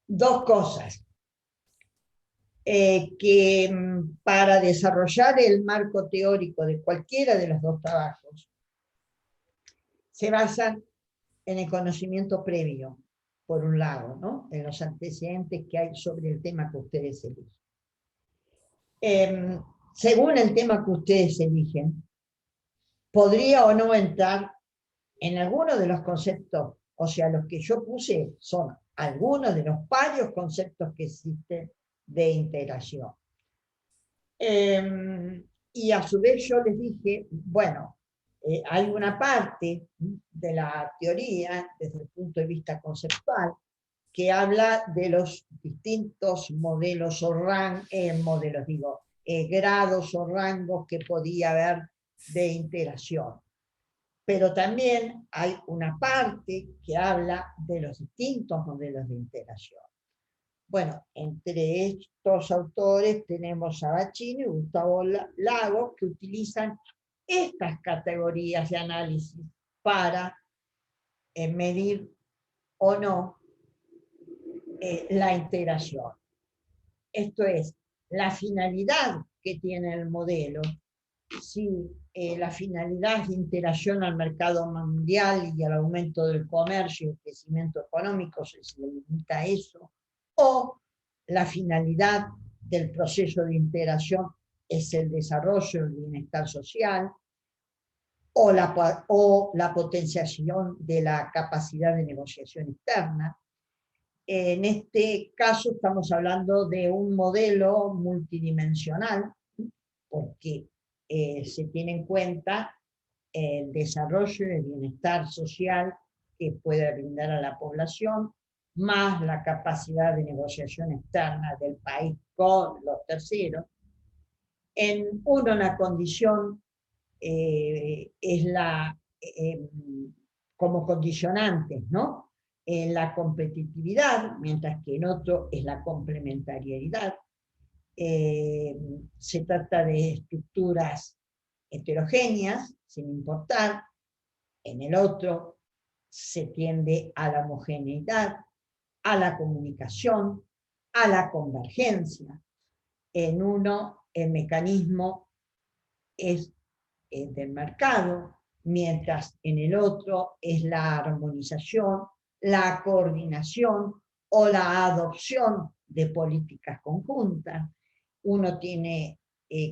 Dos cosas. Que para desarrollar el marco teórico de cualquiera de los dos trabajos, se basan en el conocimiento previo, por un lado, ¿no? En los antecedentes que hay sobre el tema que ustedes eligen. Según el tema que ustedes eligen, podría o no entrar en alguno de los conceptos, o sea, los que yo puse son algunos de los varios conceptos que existen de integración. Y a su vez yo les dije, bueno, hay una parte de la teoría, desde el punto de vista conceptual, que habla de los distintos modelos o grados o rangos que podía haber de integración. Pero también hay una parte que habla de los distintos modelos de integración. Bueno, entre estos autores tenemos a Bacchino y Gustavo Lagos, que utilizan estas categorías de análisis para medir o no la integración. Esto es, la finalidad que tiene el modelo, si la finalidad es de integración al mercado mundial y al aumento del comercio y el crecimiento económico, se limita a eso, o la finalidad del proceso de integración es el desarrollo del bienestar social, o la potenciación de la capacidad de negociación externa. En este caso estamos hablando de un modelo multidimensional, porque se tiene en cuenta el desarrollo y el bienestar social que puede brindar a la población, más la capacidad de negociación externa del país con los terceros. En una condición es como condicionante, ¿no? En la competitividad, mientras que en otro es la complementariedad. Se trata de estructuras heterogéneas, sin importar. En el otro se tiende a la homogeneidad, a la comunicación, a la convergencia. En uno el mecanismo es del mercado, mientras en el otro es la armonización, la coordinación o la adopción de políticas conjuntas. Uno tiene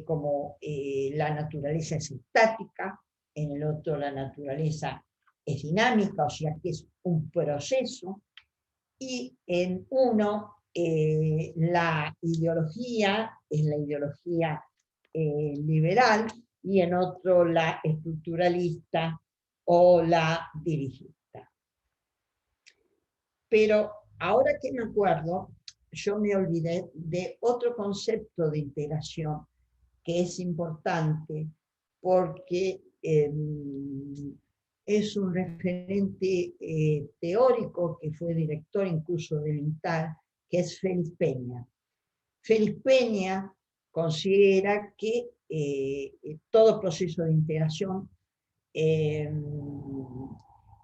como la naturaleza es estática, en el otro la naturaleza es dinámica, o sea que es un proceso, y en uno la ideología es la ideología liberal, y en otro la estructuralista o la dirigista. Pero ahora que me acuerdo, yo me olvidé de otro concepto de integración que es importante porque es un referente teórico que fue director incluso del INTAL, que es Félix Peña. Félix Peña considera que todo proceso de integración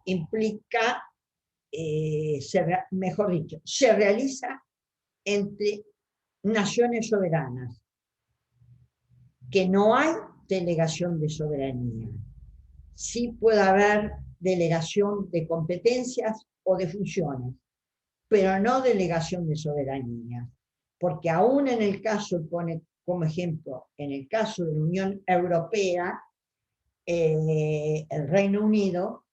implica, mejor dicho, se realiza entre naciones soberanas, que no hay delegación de soberanía. Sí puede haber delegación de competencias o de funciones, pero no delegación de soberanía, porque aún en el caso, pone como ejemplo, en el caso de la Unión Europea, el Reino Unido,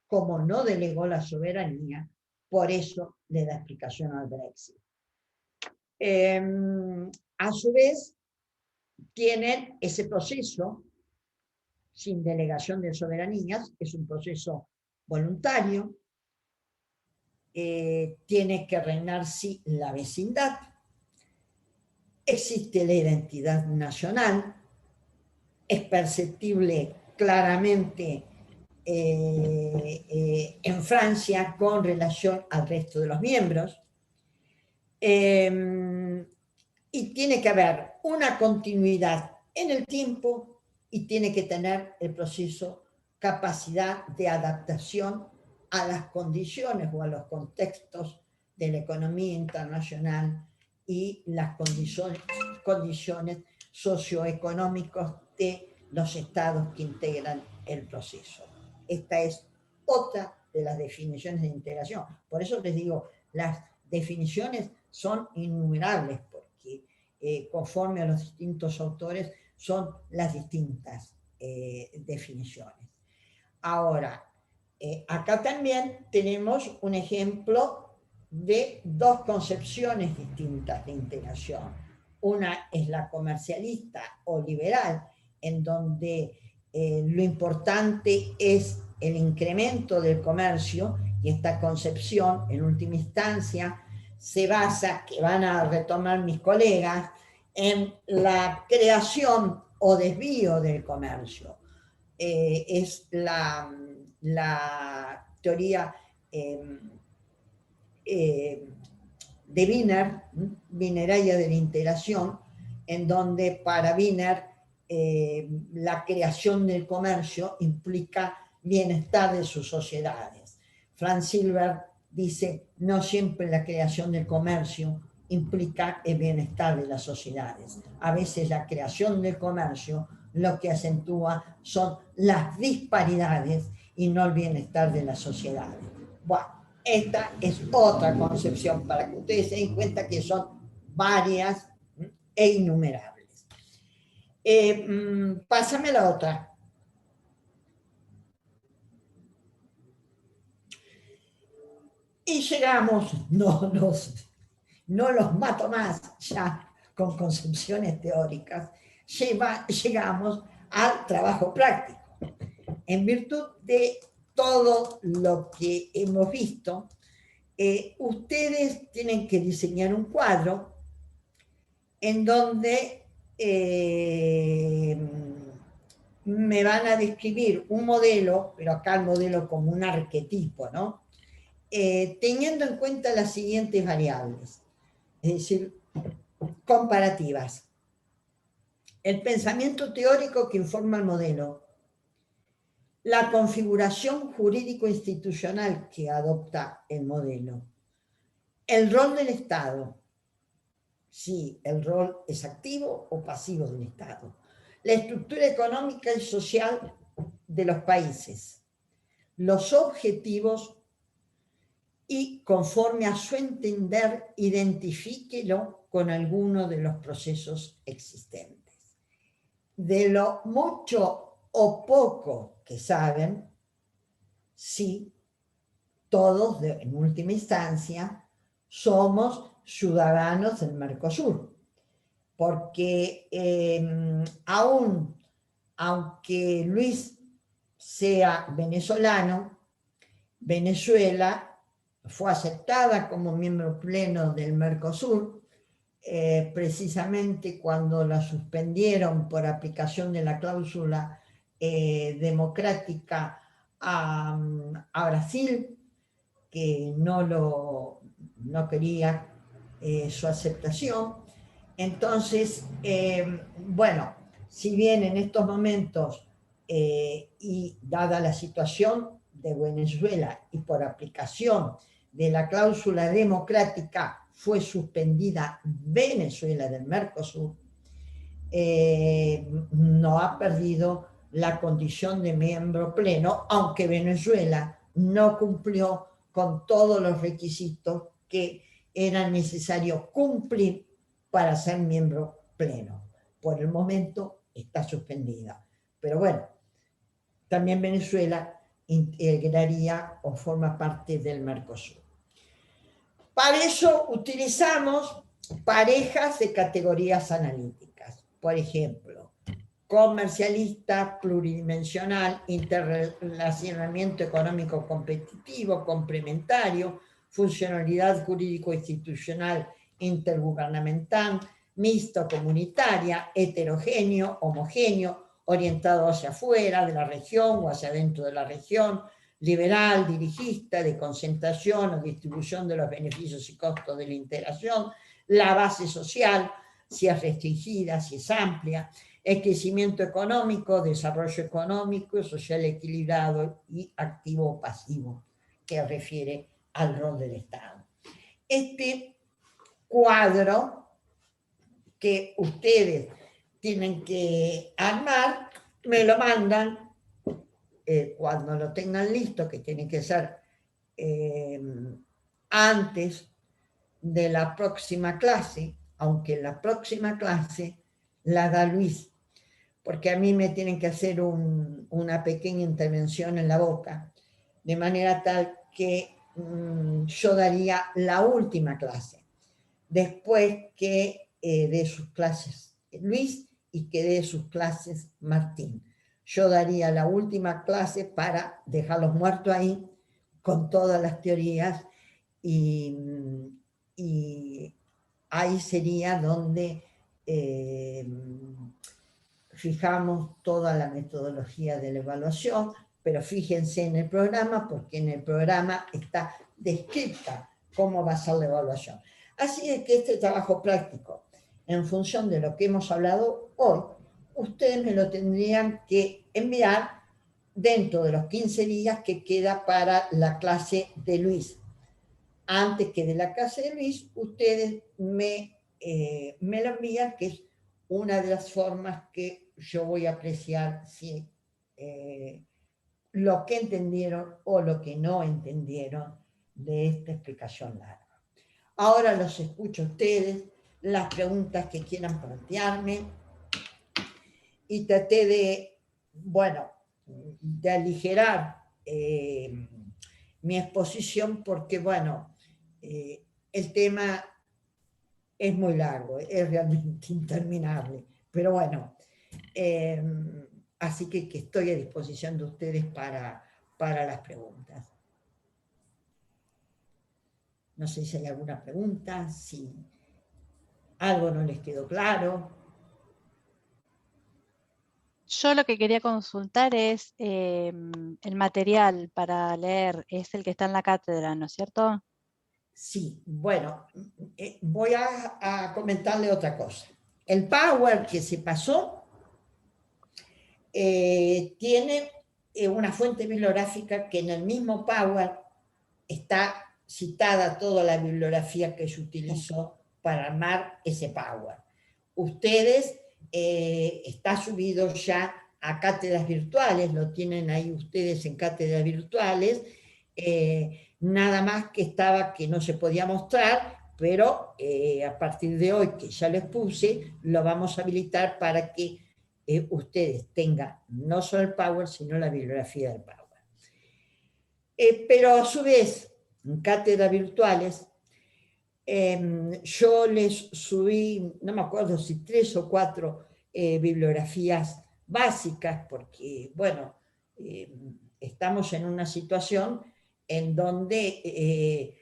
como no delegó la soberanía, por eso le da explicación al Brexit. A su vez, tienen ese proceso sin delegación de soberanías, es un proceso voluntario, tiene que reinar sí la vecindad, existe la identidad nacional, es perceptible claramente en Francia con relación al resto de los miembros, y tiene que haber una continuidad en el tiempo y tiene que tener el proceso capacidad de adaptación a las condiciones o a los contextos de la economía internacional y las condiciones socioeconómicas de los estados que integran el proceso. Esta es otra de las definiciones de integración. Por eso les digo, las definiciones son innumerables, porque conforme a los distintos autores son las distintas definiciones. Ahora, acá también tenemos un ejemplo de dos concepciones distintas de integración. Una es la comercialista o liberal, en donde lo importante es el incremento del comercio, y esta concepción, en última instancia, se basa, que van a retomar mis colegas, en la creación o desvío del comercio. Es la teoría de Wiener, Wieneriana de la integración, en donde para Wiener la creación del comercio implica bienestar de sus sociedades. Franz Silber dice, no siempre la creación del comercio implica el bienestar de las sociedades. A veces la creación del comercio lo que acentúa son las disparidades y no el bienestar de las sociedades. Bueno, esta es otra concepción para que ustedes se den cuenta que son varias e innumerables. Pásame la otra. Y llegamos, no los mato más ya con concepciones teóricas, llegamos al trabajo práctico. En virtud de todo lo que hemos visto, ustedes tienen que diseñar un cuadro en donde me van a describir un modelo, pero acá el modelo como un arquetipo, ¿no? Teniendo en cuenta las siguientes variables, es decir, comparativas. El pensamiento teórico que informa el modelo, la configuración jurídico-institucional que adopta el modelo, el rol del Estado, si el rol es activo o pasivo del Estado, la estructura económica y social de los países, los objetivos y, conforme a su entender, identifíquelo con alguno de los procesos existentes. De lo mucho o poco que saben, sí, todos, en última instancia, somos ciudadanos del Mercosur, porque aún, aunque Luis sea venezolano, Venezuela fue aceptada como miembro pleno del Mercosur, precisamente cuando la suspendieron por aplicación de la cláusula democrática a Brasil, que no quería su aceptación. Entonces, bueno, si bien en estos momentos y dada la situación de Venezuela y por aplicación de la cláusula democrática fue suspendida Venezuela del Mercosur, no ha perdido la condición de miembro pleno, aunque Venezuela no cumplió con todos los requisitos que era necesario cumplir para ser miembro pleno. Por el momento está suspendida. Pero bueno, también Venezuela integraría o forma parte del Mercosur. Para eso utilizamos parejas de categorías analíticas. Por ejemplo, comercialista, pluridimensional, interrelacionamiento económico competitivo, complementario, funcionalidad jurídico-institucional intergubernamental, mixto comunitaria, heterogéneo, homogéneo, orientado hacia afuera de la región o hacia adentro de la región, liberal, dirigista, de concentración o distribución de los beneficios y costos de la integración, la base social, si es restringida, si es amplia, el crecimiento económico, desarrollo económico, social equilibrado y activo o pasivo. que refiere al rol del Estado. Este cuadro que ustedes tienen que armar, me lo mandan cuando lo tengan listo, que tiene que ser antes de la próxima clase, aunque la próxima clase la da Luis, porque a mí me tienen que hacer una pequeña intervención en la boca, de manera tal que yo daría la última clase, después que dé sus clases Luis y que dé sus clases Martín. Yo daría la última clase para dejarlos muertos ahí con todas las teorías y ahí sería donde fijamos toda la metodología de la evaluación, pero fíjense en el programa, porque en el programa está descrita cómo va a ser la evaluación. Así es que este trabajo práctico, en función de lo que hemos hablado hoy, ustedes me lo tendrían que enviar dentro de los 15 días que queda para la clase de Luis. Antes que de la clase de Luis, ustedes me lo envían, que es una de las formas que yo voy a apreciar si lo que entendieron o lo que no entendieron de esta explicación larga. Ahora los escucho a ustedes, las preguntas que quieran plantearme, y traté de, bueno, de aligerar mi exposición porque, bueno, el tema es muy largo, es realmente interminable, pero bueno, así que estoy a disposición de ustedes para las preguntas. No sé si hay alguna pregunta, si algo no les quedó claro. Yo lo que quería consultar es el material para leer, es el que está en la cátedra, ¿no es cierto? Sí, bueno, voy a comentarle otra cosa. El Power que se pasó tiene una fuente bibliográfica que en el mismo Power está citada toda la bibliografía que se utilizó para armar ese Power. Ustedes, está subido ya a cátedras virtuales, lo tienen ahí ustedes en cátedras virtuales, nada más que estaba que no se podía mostrar, pero a partir de hoy que ya les puse, lo vamos a habilitar para que ustedes tengan no solo el Power, sino la bibliografía del Power. Pero a su vez, en cátedras virtuales, yo les subí, no me acuerdo si 3 o 4 bibliografías básicas, porque, bueno, estamos en una situación en donde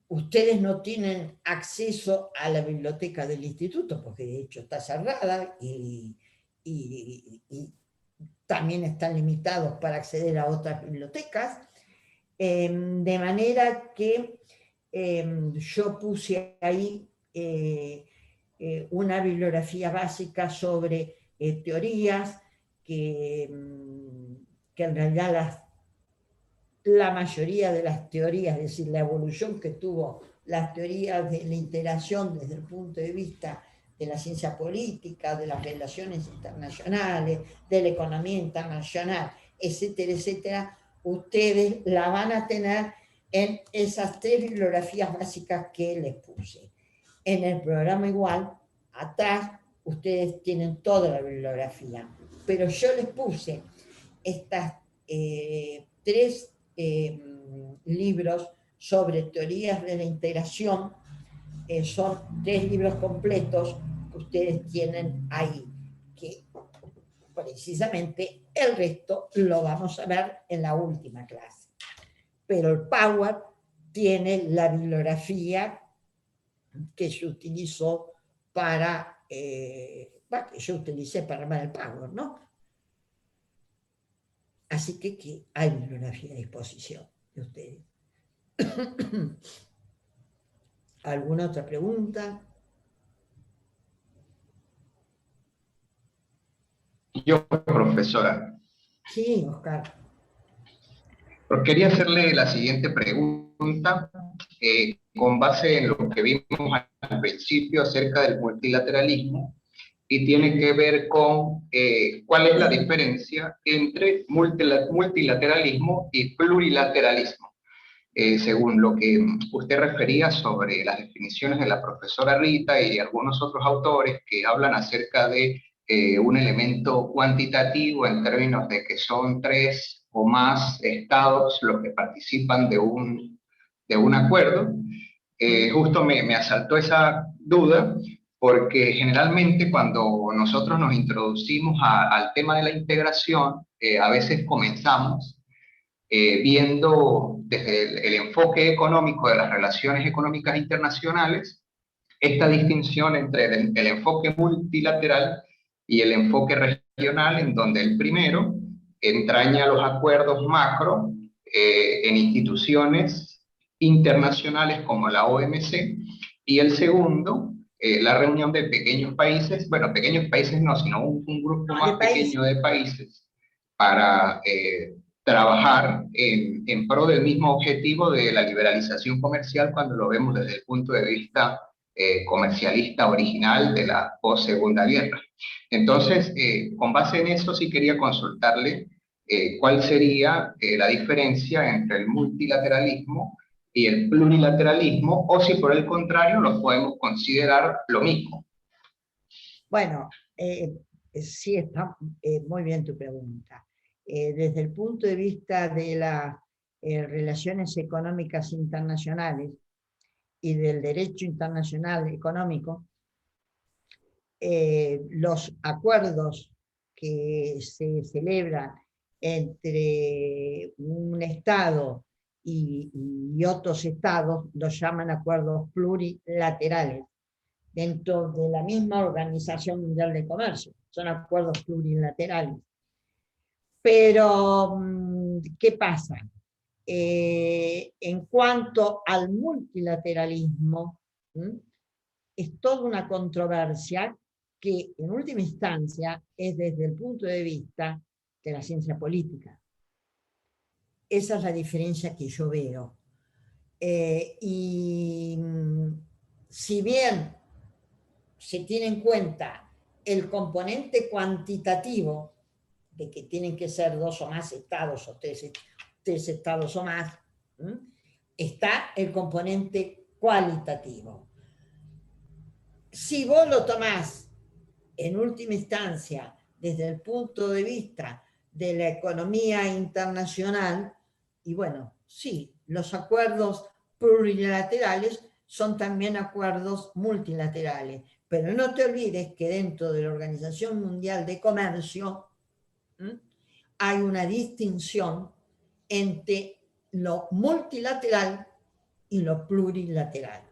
ustedes no tienen acceso a la biblioteca del instituto, porque de hecho está cerrada y también están limitados para acceder a otras bibliotecas, de manera que yo puse ahí una bibliografía básica sobre teorías que en realidad la mayoría de las teorías, es decir, la evolución que tuvo las teorías de la integración desde el punto de vista de la ciencia política, de las relaciones internacionales, de la economía internacional, etcétera, etcétera, ustedes la van a tener en esas 3 bibliografías básicas que les puse. En el programa igual, atrás, ustedes tienen toda la bibliografía, pero yo les puse estas 3 libros sobre teorías de la integración, son 3 libros completos que ustedes tienen ahí, que precisamente el resto lo vamos a ver en la última clase. Pero el Power tiene la bibliografía que se utilizó para, que yo utilicé para armar el Power, ¿no? Así que hay bibliografía a disposición de ustedes. ¿Alguna otra pregunta? Yo, profesora. Sí, Oscar. Pero quería hacerle la siguiente pregunta, con base en lo que vimos al principio acerca del multilateralismo, y tiene que ver con cuál es la diferencia entre multilateralismo y plurilateralismo. Según lo que usted refería sobre las definiciones de la profesora Rita y algunos otros autores que hablan acerca de un elemento cuantitativo en términos de que son 3 o más estados los que participan de un acuerdo, justo me asaltó esa duda porque generalmente cuando nosotros nos introducimos al tema de la integración, a veces comenzamos viendo desde el enfoque económico de las relaciones económicas internacionales esta distinción entre el enfoque multilateral y el enfoque regional, en donde el primero entraña los acuerdos macro en instituciones internacionales como la OMC, y el segundo, la reunión de pequeños países, bueno, pequeños países no, sino un grupo más pequeño de países para trabajar en pro del mismo objetivo de la liberalización comercial cuando lo vemos desde el punto de vista comercialista original de la post-segunda guerra. Entonces, con base en eso sí quería consultarle cuál sería la diferencia entre el multilateralismo y el plurilateralismo, o si por el contrario los podemos considerar lo mismo. Bueno, sí, está muy bien tu pregunta. Desde el punto de vista de las relaciones económicas internacionales y del derecho internacional económico, los acuerdos que se celebran entre un Estado y otros Estados los llaman acuerdos plurilaterales dentro de la misma Organización Mundial de Comercio. Son acuerdos plurilaterales. Pero, ¿qué pasa? En cuanto al multilateralismo, es toda una controversia que en última instancia es desde el punto de vista de la ciencia política. Esa es la diferencia que yo veo. Y si bien se tiene en cuenta el componente cuantitativo de que tienen que ser 2 o más estados o 3 estados o más, está el componente cualitativo. Si vos lo tomás en última instancia desde el punto de vista de la economía internacional, y bueno, sí, los acuerdos plurilaterales son también acuerdos multilaterales, pero no te olvides que dentro de la Organización Mundial de Comercio hay una distinción entre lo multilateral y lo plurilateral.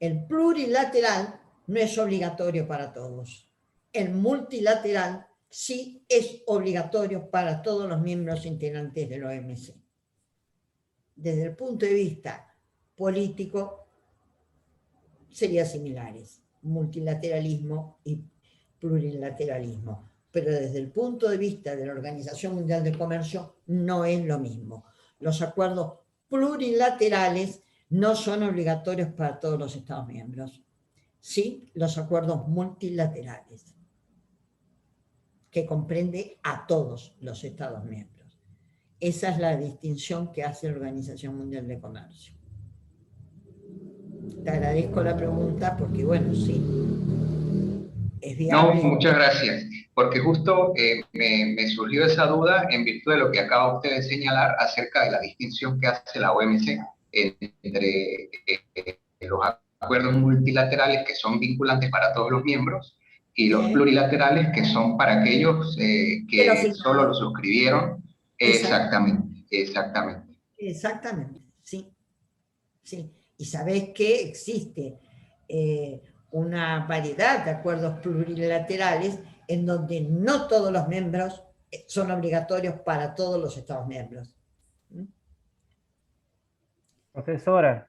El plurilateral no es obligatorio para todos. El multilateral sí es obligatorio para todos los miembros integrantes de la OMC. Desde el punto de vista político, serían similares, multilateralismo y plurilateralismo. Pero desde el punto de vista de la Organización Mundial de Comercio, no es lo mismo. Los acuerdos plurilaterales no son obligatorios para todos los Estados miembros. Sí, los acuerdos multilaterales, que comprende a todos los Estados miembros. Esa es la distinción que hace la Organización Mundial de Comercio. Te agradezco la pregunta porque, bueno, sí, es viable. No, muchas gracias, porque justo me surgió esa duda en virtud de lo que acaba usted de señalar acerca de la distinción que hace la OMC entre los acuerdos multilaterales que son vinculantes para todos los miembros y los plurilaterales que son para aquellos que solo lo suscribieron. Exactamente, exactamente. Exactamente, sí. Sí. Y sabés que existe una variedad de acuerdos plurilaterales en donde no todos los miembros son obligatorios para todos los Estados miembros. Professora,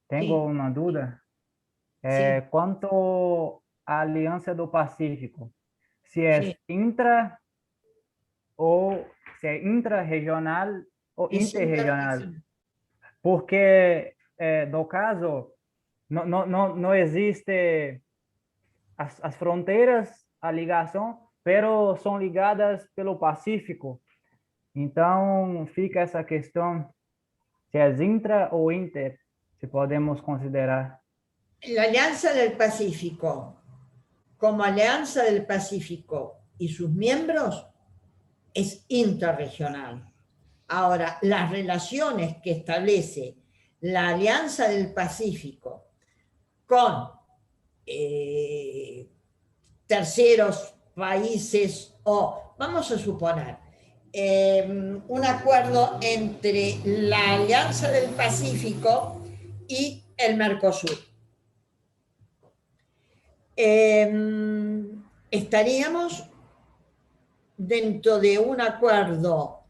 tenho Sí. uma dúvida. Sí. Quanto à Aliança do Pacífico, se é Sí. intra ou se é intra-regional ou Es interregional? interregional. Porque, no caso, não existe as fronteiras, a ligação, pero são ligadas pelo Pacífico. Então, fica essa questão se é intra ou inter, se podemos considerar. La Alianza del Pacífico, como Alianza del Pacífico y sus miembros, es interregional. Ahora, las relaciones que establece la Alianza del Pacífico con terceros países o, vamos a suponer, un acuerdo entre la Alianza del Pacífico y el Mercosur. Estaríamos dentro de un acuerdo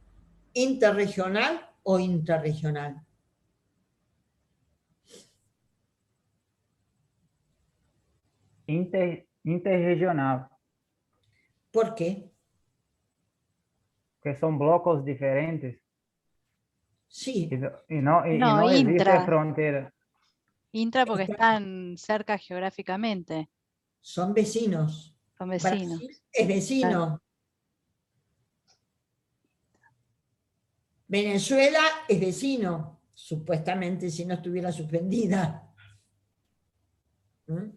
interregional o interregional. Interregional, ¿Por qué? que são blocos diferentes Sí, e não No, existe intra. fronteira. Intra porque están cerca geográficamente, son vecinos. son vecinos. Brasil es vecino. Venezuela es vecino, supuestamente si no estuviera suspendida. ¿Mm?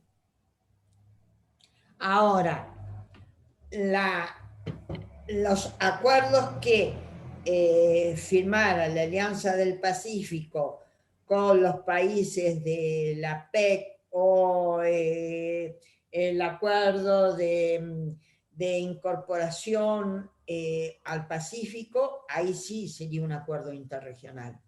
Ahora, los acuerdos que firmara la Alianza del Pacífico con los países de la PEC o el acuerdo de incorporación al Pacífico, ahí sí sería un acuerdo interregional.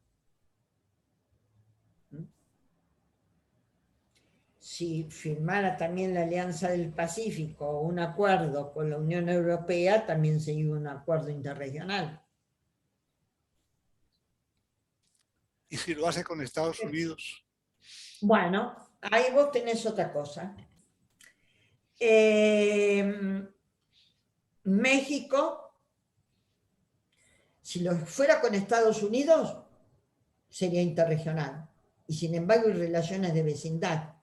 Si firmara también la Alianza del Pacífico un acuerdo con la Unión Europea, también sería un acuerdo interregional. ¿Y si lo hace con Estados Unidos? Bueno, ahí vos tenés otra cosa. México, si lo fuera con Estados Unidos, sería interregional. Y sin embargo, hay relaciones de vecindad.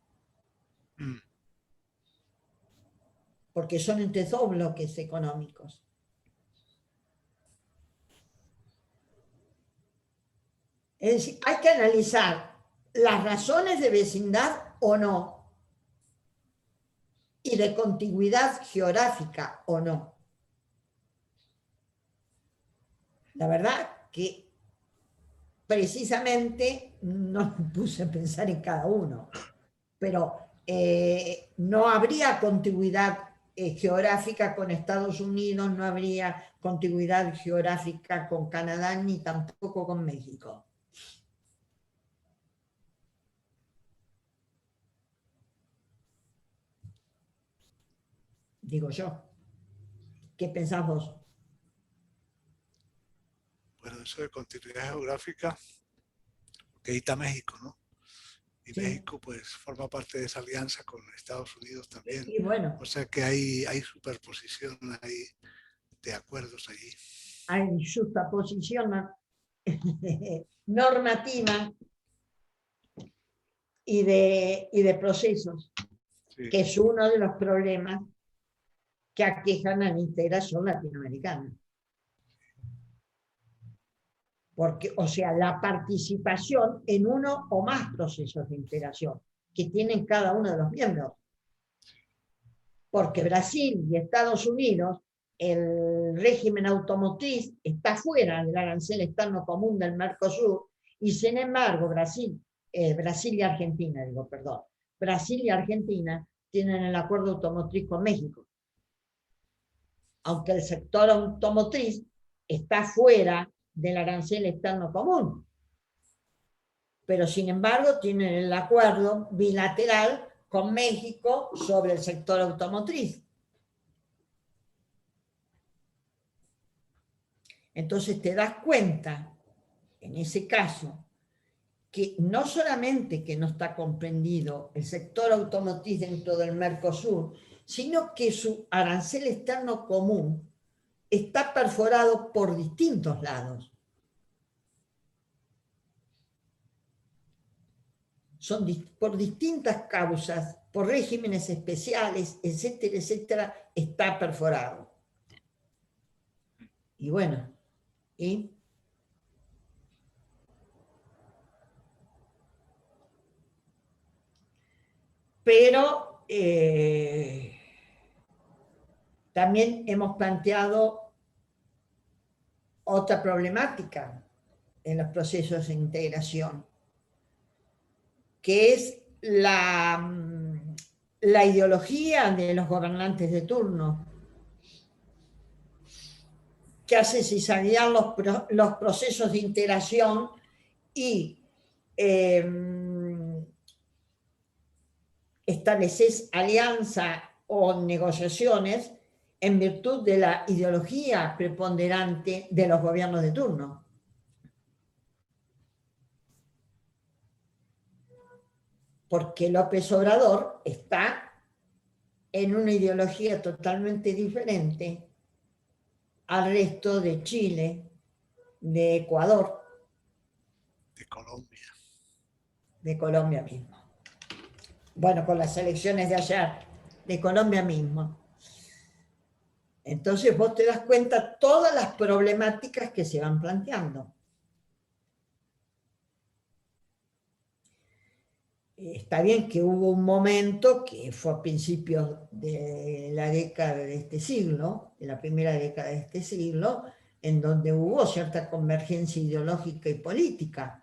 Porque son entre dos bloques económicos. Es decir, hay que analizar las razones de vecindad o no, y de contigüidad geográfica o no. La verdad que precisamente no me puse a pensar en cada uno, pero no habría contigüidad geográfica con Estados Unidos, no habría contigüidad geográfica con Canadá, ni tampoco con México. Digo yo. ¿Qué pensás vos? Bueno, eso de continuidad geográfica, porque ahí está México, ¿no? Y Sí. México pues forma parte de esa alianza con Estados Unidos también. Y bueno, O sea que hay superposición ahí de acuerdos allí. hay justaposición normativa y de procesos, Sí. que es uno de los problemas que aquejan a la integración latinoamericana. Porque, o sea, la participación en uno o más procesos de integración que tienen cada uno de los miembros. Porque Brasil y Estados Unidos, el régimen automotriz está fuera del arancel externo común del Mercosur, y sin embargo Brasil y Argentina, Brasil y Argentina tienen el acuerdo automotriz con México. Aunque el sector automotriz está fuera del arancel externo común. Pero sin embargo tienen el acuerdo bilateral con México sobre el sector automotriz. Entonces te das cuenta, en ese caso, que no solamente que no está comprendido el sector automotriz dentro del Mercosur, sino que su arancel externo común está perforado por distintos lados. por distintas causas, por regímenes especiales, etcétera, etcétera, está perforado. Y bueno, ¿y? Pero también hemos planteado otra problemática en los procesos de integración, que es la ideología de los gobernantes de turno, que hace cizañar los procesos de integración y estableces alianza o negociaciones en virtud de la ideología preponderante de los gobiernos de turno. Porque López Obrador está en una ideología totalmente diferente al resto de Chile, de Ecuador, de Colombia mismo. Bueno, con las elecciones de ayer, de Colombia mismo. Entonces vos te das cuenta todas las problemáticas que se van planteando. Está bien que hubo un momento, que fue a principios de la década de este siglo, de la primera década de este siglo, en donde hubo cierta convergencia ideológica y política.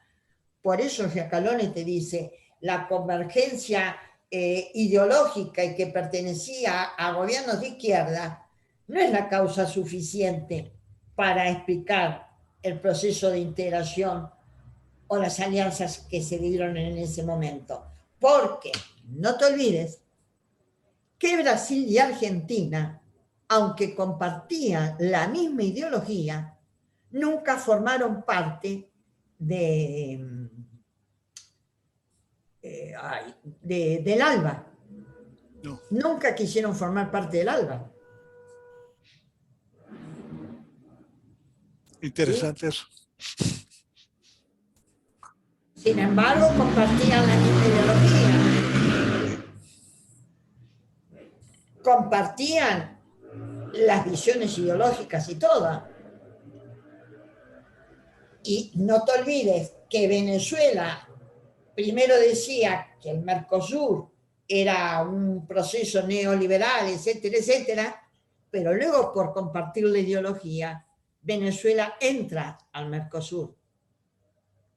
Por eso Giacalone te dice, la convergencia ideológica y que pertenecía a gobiernos de izquierda no es la causa suficiente para explicar el proceso de integración o las alianzas que se dieron en ese momento. Porque, no te olvides, que Brasil y Argentina, aunque compartían la misma ideología, nunca formaron parte del ALBA. No. Nunca quisieron formar parte del ALBA. Interesante, ¿sí? Eso. Sin embargo, compartían la misma ideología. Compartían las visiones ideológicas y todo. Y no te olvides que Venezuela primero decía que el Mercosur era un proceso neoliberal, etcétera, etcétera, pero luego por compartir la ideología, Venezuela entra al Mercosur.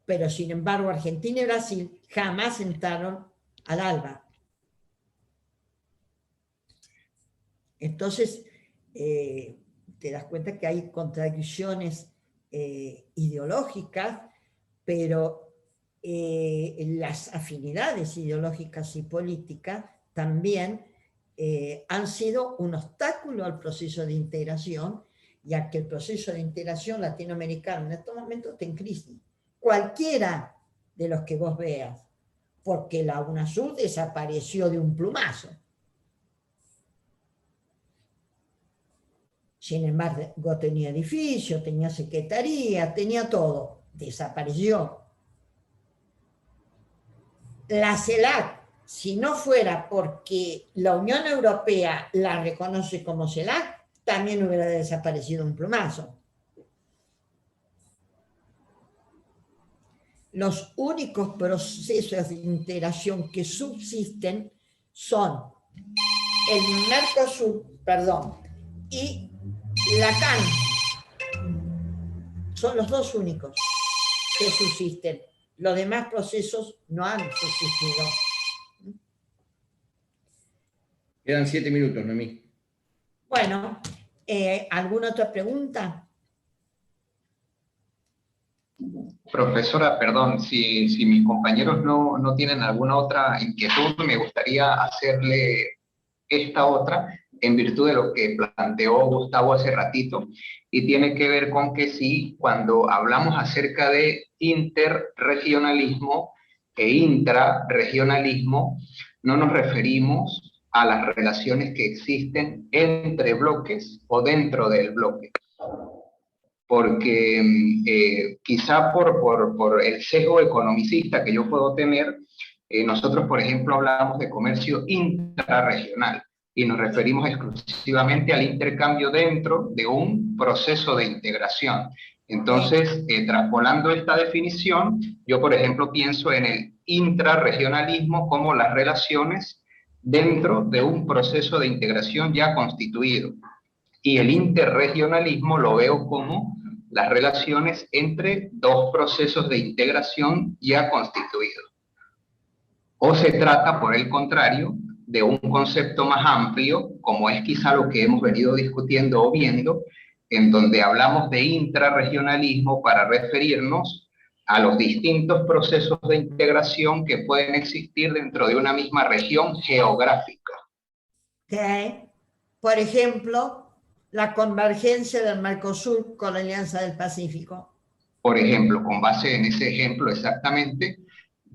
Pero sin embargo Argentina y Brasil jamás entraron al ALBA. Entonces, te das cuenta que hay contradicciones ideológicas, pero las afinidades ideológicas y políticas también han sido un obstáculo al proceso de integración, ya que el proceso de integración latinoamericano en estos momentos está en crisis. Cualquiera de los que vos veas, porque la UNASUR desapareció de un plumazo. Sin embargo, tenía edificio, tenía secretaría, tenía todo. Desapareció. La CELAC, si no fuera porque la Unión Europea la reconoce como CELAC, también hubiera desaparecido un plumazo. Los únicos procesos de integración que subsisten son el Mercosur, y la CAN. Son los dos únicos que subsisten. Los demás procesos no han subsistido. Quedan 7 minutos, Noemí. Bueno, ¿alguna otra pregunta? Profesora, perdón, si mis compañeros no tienen alguna otra inquietud, me gustaría hacerle esta otra en virtud de lo que planteó Gustavo hace ratito, y tiene que ver con que sí, cuando hablamos acerca de interregionalismo e intrarregionalismo, no nos referimos a las relaciones que existen entre bloques o dentro del bloque. Porque quizá por el sesgo economicista que yo puedo tener, Nosotros, por ejemplo, hablamos de comercio intrarregional y nos referimos exclusivamente al intercambio dentro de un proceso de integración. Entonces, traspolando esta definición, yo, por ejemplo, pienso en el intrarregionalismo como las relaciones dentro de un proceso de integración ya constituido. Y el interregionalismo lo veo como las relaciones entre dos procesos de integración ya constituidos. O se trata, por el contrario, de un concepto más amplio, como es quizá lo que hemos venido discutiendo o viendo, en donde hablamos de intrarregionalismo para referirnos a los distintos procesos de integración que pueden existir dentro de una misma región geográfica. ¿Okay? Por ejemplo, la convergencia del Mercosur con la Alianza del Pacífico. Por ejemplo, con base en ese ejemplo exactamente,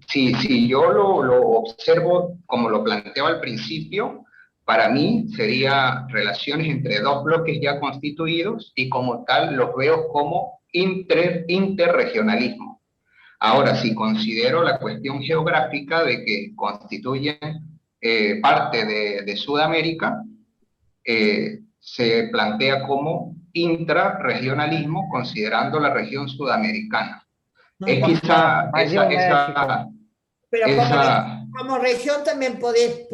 si yo lo observo como lo planteaba al principio, para mí sería relaciones entre dos bloques ya constituidos y como tal los veo como interregionalismo. Ahora, si considero la cuestión geográfica de que constituyen parte de Sudamérica, se plantea como intrarregionalismo considerando la región sudamericana. Es quizá pero como región también podés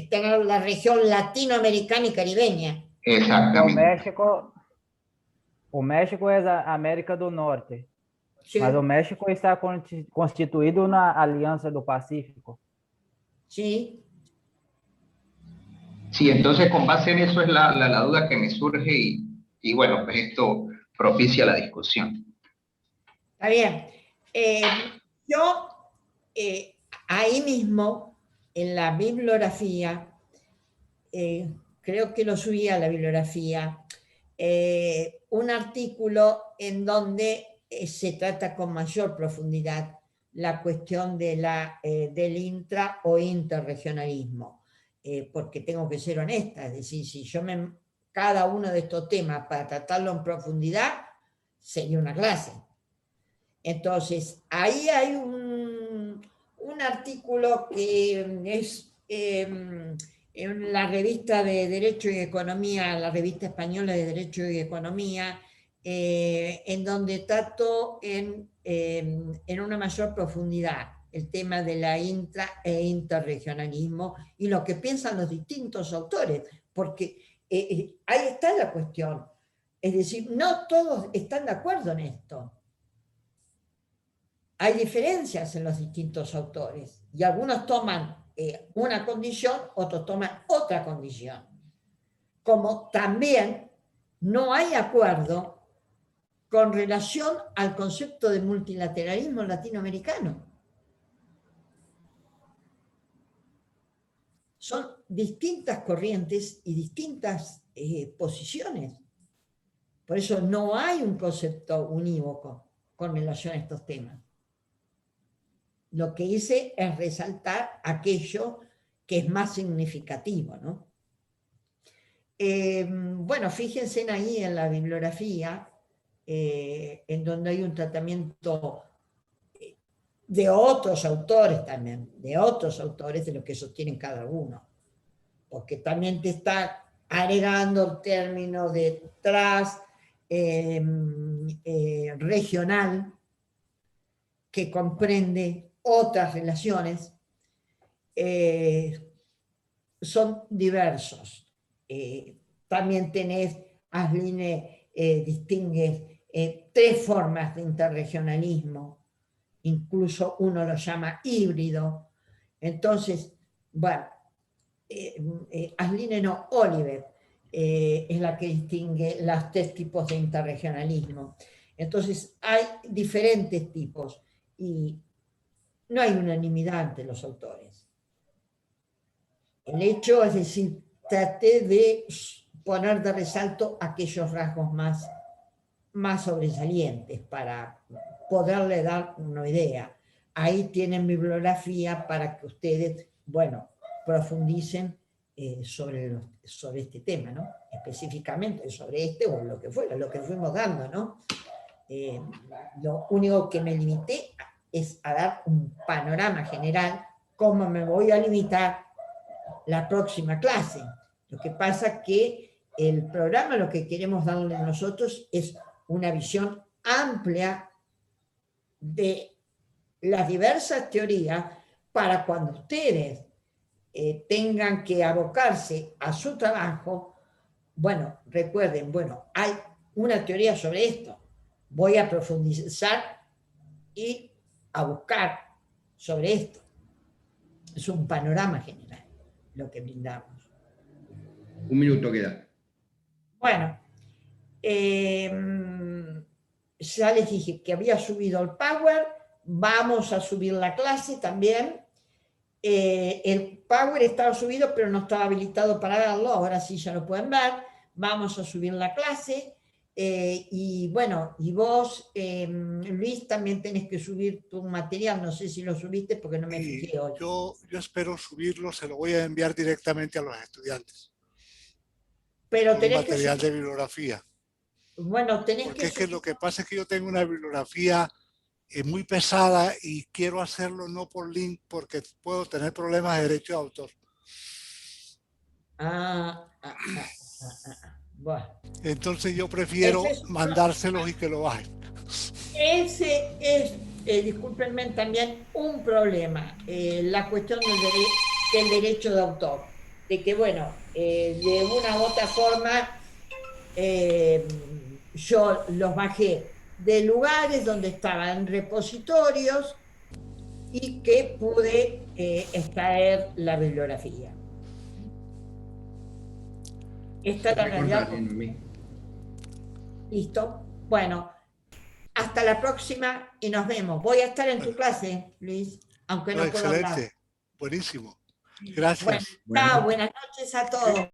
tener la región latinoamericana y caribeña. Exactamente. O México es a América do Norte, Sí. mas o México está constituído na Aliança do Pacífico. Sí. Sí, entonces con base en eso es la duda que me surge y bueno, pues esto propicia la discusión. Está bien. Yo ahí mismo, en la bibliografía, creo que lo subí a la bibliografía, un artículo en donde se trata con mayor profundidad la cuestión de del intra o interregionalismo, porque tengo que ser honesta, es decir, si yo cada uno de estos temas para tratarlo en profundidad, sería una clase. Entonces, ahí hay un artículo que es en la revista de Derecho y Economía, la revista española de Derecho y Economía, en donde trato en una mayor profundidad el tema de la intra e interregionalismo y lo que piensan los distintos autores, porque ahí está la cuestión. Es decir, no todos están de acuerdo en esto. Hay diferencias en los distintos autores y algunos toman una condición, otros toman otra condición. Como también no hay acuerdo con relación al concepto de multilateralismo latinoamericano. Son distintas corrientes y distintas posiciones. Por eso no hay un concepto unívoco con relación a estos temas. Lo que hice es resaltar aquello que es más significativo, ¿no? Bueno, fíjense ahí en la bibliografía, en donde hay un tratamiento de otros autores también, de otros autores de lo que sostienen cada uno, porque también te está agregando el término de regional, que comprende otras relaciones, son diversos. También tenés, Asline distingue 3 formas de interregionalismo, incluso uno lo llama híbrido. Entonces, bueno, Asline no, Oliver es la que distingue los 3 tipos de interregionalismo. Entonces, hay diferentes tipos y no hay unanimidad entre los autores. El hecho, es decir, traté de poner de resalto aquellos rasgos más sobresalientes para poderle dar una idea. Ahí tienen bibliografía para que ustedes, bueno, profundicen sobre este tema, ¿no? Específicamente sobre este o lo que fuera, lo que fuimos dando, ¿no? Lo único que me limité es a dar un panorama general cómo me voy a limitar la próxima clase. Lo que pasa que el programa lo que queremos darle a nosotros es una visión amplia de las diversas teorías para cuando ustedes tengan que abocarse a su trabajo, bueno, recuerden, bueno, hay una teoría sobre esto, voy a profundizar y a buscar sobre esto. Es un panorama general lo que brindamos. Un minuto queda. Bueno, ya les dije que había subido el Power, vamos a subir la clase también. El Power estaba subido, pero no estaba habilitado para verlo, ahora sí ya lo pueden ver. Vamos a subir la clase. Y bueno, y vos, Luis, también tenés que subir tu material, no sé si lo subiste porque no me fijé hoy. Yo espero subirlo, se lo voy a enviar directamente a los estudiantes. Pero Con tenés material que de bibliografía. Bueno, tenés Porque que es que lo que pasa es que yo tengo una bibliografía muy pesada y quiero hacerlo no por link porque puedo tener problemas de derecho de autor. Bueno. Entonces yo prefiero mandárselos y que lo bajen. Ese es, discúlpenme, también un problema, la cuestión del derecho de autor, de que bueno, de una u otra forma yo los bajé de lugares donde estaban repositorios y que pude extraer la bibliografía. Esta es la realidad. Listo. Bueno, hasta la próxima y nos vemos. Voy a estar en tu clase, Luis, aunque no puedo hablar. Excelente. Buenísimo. Gracias. Bueno, chao, buenas noches a todos.